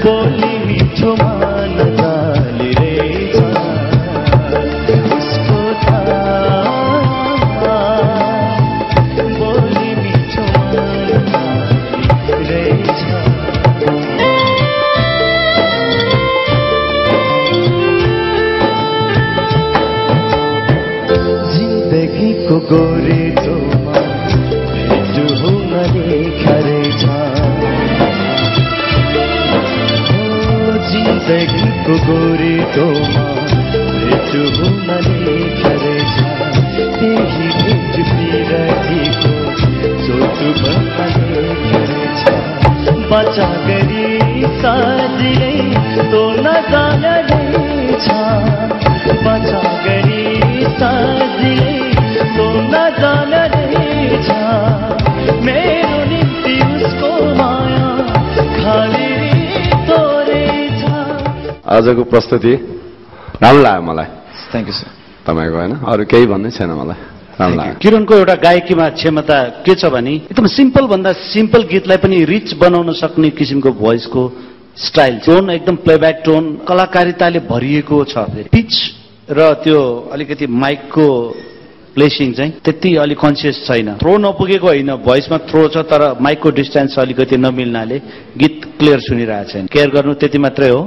बोली मिठो मान जाली रहेछ उसको बोली मिठो मान जाली रहेछ जिन्दगीको गोरेटोमा भेट हुन लेखा रहेछ जिन्दगीको गोरेटोमा भेट हुन लेखा रहेछ त्यही भेट बिरतीको चोटो भन्न लेखा रहेछ बचा गरी साजिलै तो नजान रहेछ बचा गरी साजिलै तो नजान रहेछ मेरो निम्ति उसको माया खाली तोरेछ। आजको प्रस्तुति राम्रो लाग्यो मलाई। Thank you sir. तपाईको हैन अरु केही भन्नै छैन मलाई। राम्रो लाग्यो। किरणको एउटा गायकीमा क्षमता के छ भने एकदम सिम्पल भन्दा सिम्पल गीतलाई पनि रिच बनाउन सक्ने किसिमको भोइसको स्टाइल टोन एकदम प्लेब्याक टोन कलाकारिताले भरिएको छ। पिच र त्यो अलिकति माइकको प्लेसिङ चाहिँ त्यति अलि कन्सियस छैन। थ्रो नपुगेको होइन भोइसमा थ्रो छ तर माइकको डिस्टेन्स अलिकति नमिल्नाले गीत क्लियर सुनिरहेको छैन। केयर गर्नु त्यति मात्रै हो।